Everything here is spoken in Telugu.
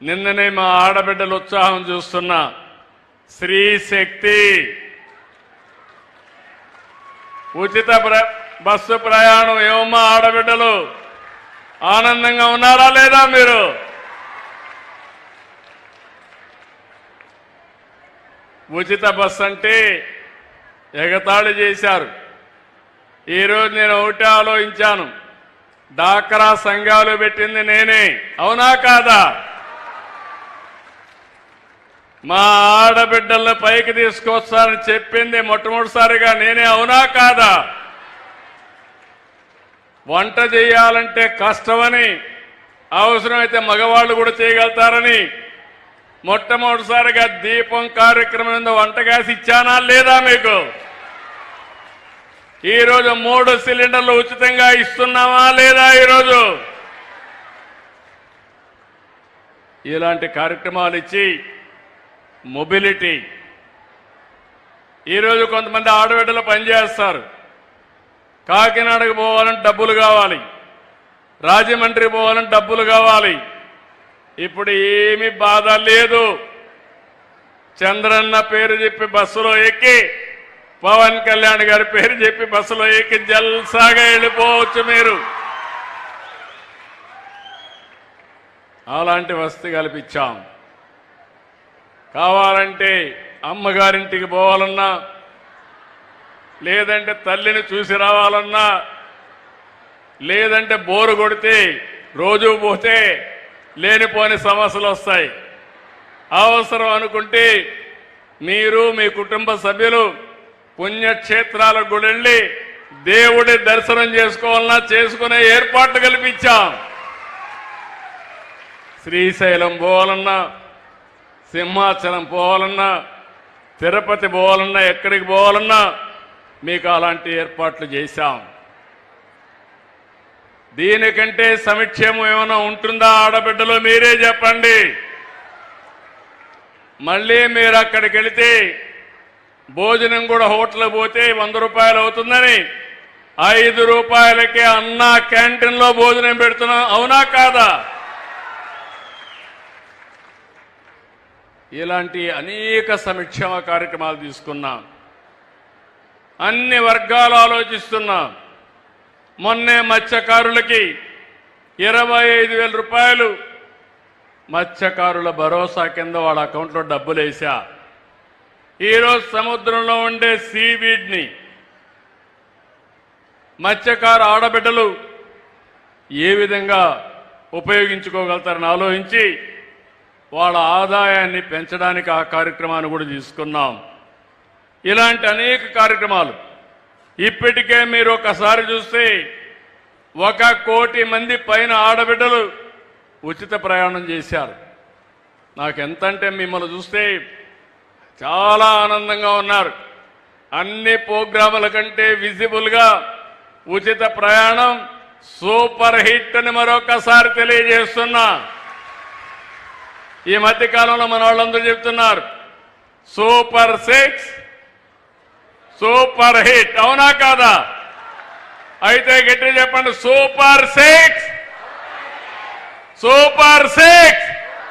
నిన్ననే మా ఆడబిడ్డల ఉత్సాహం చూస్తున్నా. స్త్రీ శక్తి ఉచిత బస్సు ప్రయాణం ఏమమ్మా ఆడబిడ్డలు ఆనందంగా ఉన్నారా లేదా? మీరు ఉచిత బస్సు అంటే ఎగతాళి చేశారు. ఈరోజు నేను ఒకటే ఆలోచించాను, డాక్రా సంఘాలు పెట్టింది నేనే, అవునా కాదా? మా ఆడబిడ్డలను పైకి తీసుకొస్తానని చెప్పింది మొట్టమొదటిసారిగా నేనే, అవునా కాదా? వంట చేయాలంటే కష్టమని, అవసరమైతే మగవాళ్ళు కూడా చేయగలుగుతారని మొట్టమొదటిసారిగా దీపం కార్యక్రమం వంట గ్యాస్ ఇచ్చానా లేదా మీకు? ఈరోజు 3 సిలిండర్లు ఉచితంగా ఇస్తున్నామా లేదా? ఈరోజు ఇలాంటి కార్యక్రమాలు ఇచ్చి మొబిలిటీ. ఈరోజు కొంతమంది ఆడబిడ్డలు పనిచేస్తారు. కాకినాడకు పోవాలంటే డబ్బులు కావాలి, రాజమండ్రి పోవాలంటే డబ్బులు కావాలి. ఇప్పుడు ఏమీ బాధ లేదు. చంద్రన్న పేరు చెప్పి బస్సులో ఎక్కి, పవన్ కళ్యాణ్ గారి పేరు చెప్పి బస్సులో ఎక్కి జల్సాగా వెళ్ళిపోవచ్చు మీరు. అలాంటి వసతి కల్పించాం. కావాలంటే అమ్మగారింటికి పోవాలన్నా, లేదంటే తల్లిని చూసి రావాలన్నా, లేదంటే బోరు కొడితే రోజు పోతే లేనిపోని సమస్యలు వస్తాయి. అవసరం అనుకుంటే మీరు మీ కుటుంబ సభ్యులు పుణ్యక్షేత్రాలకు కూడా వెళ్ళి దేవుడి దర్శనం చేసుకోవాలన్నా చేసుకునే ఏర్పాట్లు కల్పించాం. శ్రీశైలం పోవాలన్నా, సింహాచలం పోవాలన్నా, తిరుపతి పోవాలన్నా, ఎక్కడికి పోవాలన్నా మీకు అలాంటి ఏర్పాట్లు చేశాం. దీనికంటే సంక్షేమం ఏమైనా ఉంటుందా ఆడబిడ్డలు? మీరే చెప్పండి. మళ్ళీ మీరు అక్కడికి వెళితే భోజనం కూడా హోటల్ పోతే 100 రూపాయలు అవుతుందని 5 రూపాయలకే అన్నా క్యాంటీన్లో భోజనం పెడుతున్నాం, అవునా కాదా? ఇలాంటి అనేక సంక్షేమ కార్యక్రమాలు తీసుకున్నాం. అన్ని వర్గాలు ఆలోచిస్తున్నాం. మొన్నే మత్స్యకారులకి 25,000 రూపాయలు మత్స్యకారుల భరోసా కింద వాళ్ళ అకౌంట్లో డబ్బులు వేసా. ఈరోజు సముద్రంలో ఉండే సీవీడ్ని మత్స్యకారు ఆడబిడ్డలు ఏ విధంగా ఉపయోగించుకోగలుగుతారని ఆలోచించి వాళ్ళ ఆదాయాన్ని పెంచడానికి ఆ కార్యక్రమాన్ని కూడా తీసుకున్నాం. ఇలాంటి అనేక కార్యక్రమాలు ఇప్పటికే మీరు ఒకసారి చూస్తే 1 కోటి మంది పైన ఆడబిడ్డలు ఉచిత ప్రయాణం చేశారు. నాకెంతంటే మిమ్మల్ని చూస్తే చాలా ఆనందంగా ఉన్నారు. అన్ని ప్రోగ్రాముల కంటే విజిబుల్గా ఉచిత ప్రయాణం సూపర్ హిట్ అని మరొకసారి తెలియజేస్తున్నా. ఈ మధ్య కాలంలో మన వాళ్ళందరూ చెప్తున్నారు సూపర్ 6 సూపర్ హిట్, అవునా కాదా? అయితే గట్టి చెప్పండి, సూపర్ 6 సూపర్ 6.